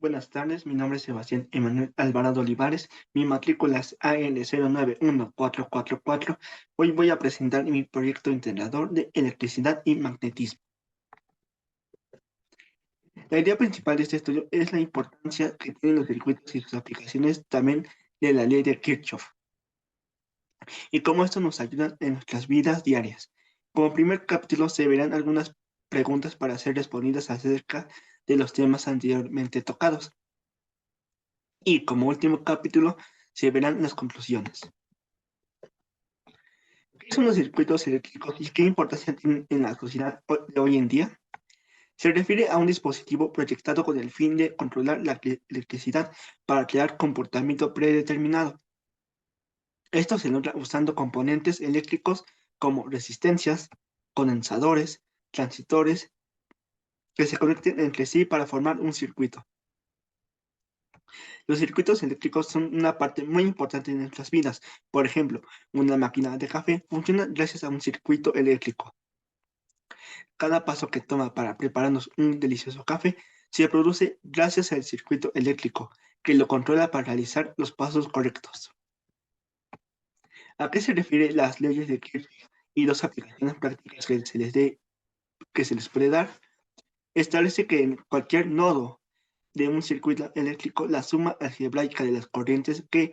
Buenas tardes, mi nombre es Sebastián Emanuel Alvarado Olivares, mi matrícula es AL091444. Hoy voy a presentar mi proyecto integrador de electricidad y magnetismo. La idea principal de este estudio es la importancia que tienen los circuitos y sus aplicaciones también de la ley de Kirchhoff y cómo esto nos ayuda en nuestras vidas diarias. Como primer capítulo se verán algunas preguntas para ser respondidas acerca de los temas anteriormente tocados. Y como último capítulo se verán las conclusiones. ¿Qué son los circuitos eléctricos y qué importancia tienen en la sociedad de hoy en día? Se refiere a un dispositivo proyectado con el fin de controlar la electricidad para crear comportamiento predeterminado. Esto se logra usando componentes eléctricos como resistencias, condensadores, transistores, que se conecten entre sí para formar un circuito. Los circuitos eléctricos son una parte muy importante de nuestras vidas. Por ejemplo, una máquina de café funciona gracias a un circuito eléctrico. Cada paso que toma para prepararnos un delicioso café se produce gracias al circuito eléctrico, que lo controla para realizar los pasos correctos. ¿A qué se refieren las leyes de Kirchhoff y las aplicaciones prácticas que se les puede dar? Establece que en cualquier nodo de un circuito eléctrico, la suma algebraica de las corrientes que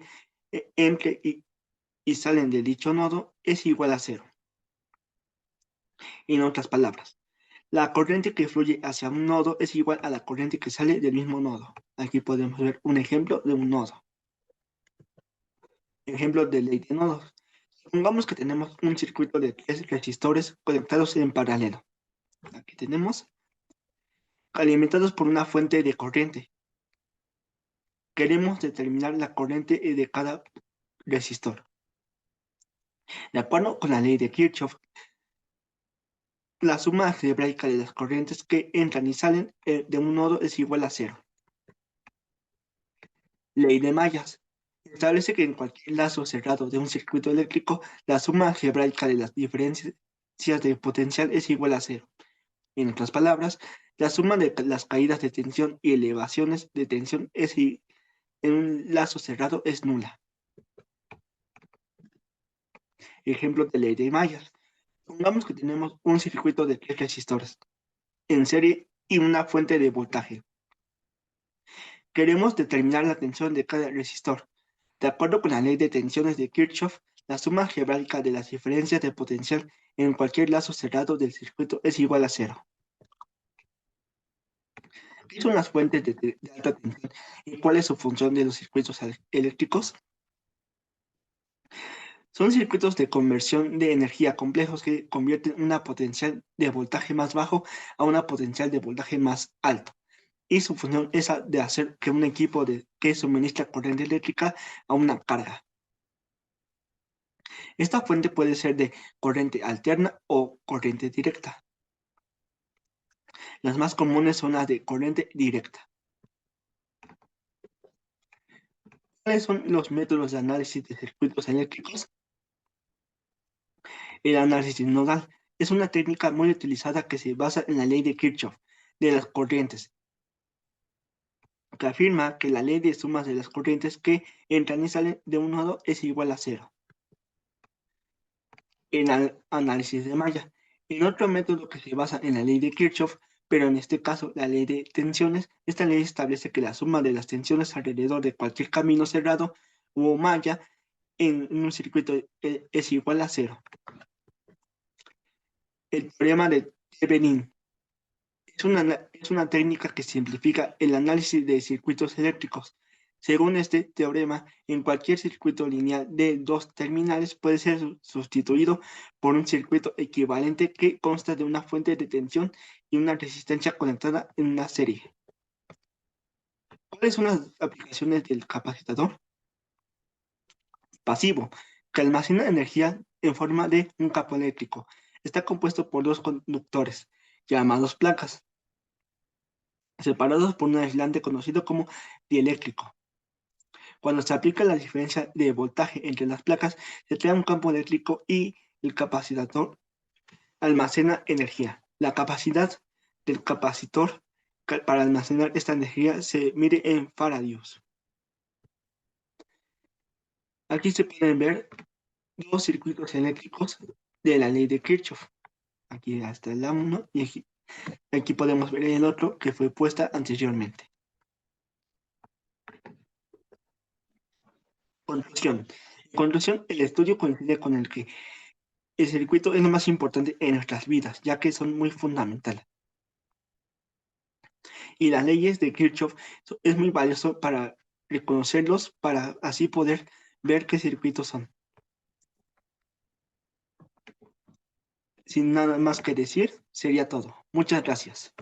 entran y salen de dicho nodo es igual a cero. En otras palabras, la corriente que fluye hacia un nodo es igual a la corriente que sale del mismo nodo. Aquí podemos ver un ejemplo de un nodo. Ejemplo de ley de nodos. Supongamos que tenemos un circuito de 3 resistores conectados en paralelo. Aquí tenemos alimentados por una fuente de corriente. Queremos determinar la corriente de cada resistor. De acuerdo con la ley de Kirchhoff, la suma algebraica de las corrientes que entran y salen de un nodo es igual a cero. Ley de mallas. Establece que en cualquier lazo cerrado de un circuito eléctrico, la suma algebraica de las diferencias de potencial es igual a cero. En otras palabras, la suma de las caídas de tensión y elevaciones de tensión en un lazo cerrado es nula. Ejemplo de ley de mallas. Supongamos que tenemos un circuito de 3 resistores en serie y una fuente de voltaje. Queremos determinar la tensión de cada resistor. De acuerdo con la ley de tensiones de Kirchhoff, la suma algebraica de las diferencias de potencial en cualquier lazo cerrado del circuito es igual a cero. ¿Qué son las fuentes de alta tensión y cuál es su función de los circuitos eléctricos? Son circuitos de conversión de energía complejos que convierten una potencial de voltaje más bajo a una potencial de voltaje más alto. Y su función es de hacer que un equipo que suministra corriente eléctrica a una carga. Esta fuente puede ser de corriente alterna o corriente directa. Las más comunes son las de corriente directa. ¿Cuáles son los métodos de análisis de circuitos eléctricos? El análisis nodal es una técnica muy utilizada que se basa en la ley de Kirchhoff de las corrientes, que afirma que la ley de sumas de las corrientes que entran y salen de un nodo es igual a cero. El análisis de malla. En otro método que se basa en la ley de Kirchhoff, pero en este caso la ley de tensiones, esta ley establece que la suma de las tensiones alrededor de cualquier camino cerrado o malla en un circuito es igual a cero. El teorema de Thevenin es una técnica que simplifica el análisis de circuitos eléctricos. Según este teorema, en cualquier circuito lineal de dos terminales puede ser sustituido por un circuito equivalente que consta de una fuente de tensión y una resistencia conectada en una serie. ¿Cuáles son las aplicaciones del capacitor? Pasivo, que almacena energía en forma de un campo eléctrico. Está compuesto por dos conductores, llamados placas, separados por un aislante conocido como dieléctrico. Cuando se aplica la diferencia de voltaje entre las placas, se crea un campo eléctrico y el capacitor almacena energía. La capacidad del capacitor para almacenar esta energía se mide en faradios. Aquí se pueden ver dos circuitos eléctricos de la ley de Kirchhoff. Aquí está el uno y aquí podemos ver el otro que fue puesta anteriormente. Conclusión. En conclusión, el estudio coincide con el que el circuito es lo más importante en nuestras vidas, ya que son muy fundamentales. Y las leyes de Kirchhoff es muy valioso para reconocerlos, para así poder ver qué circuitos son. Sin nada más que decir, sería todo. Muchas gracias.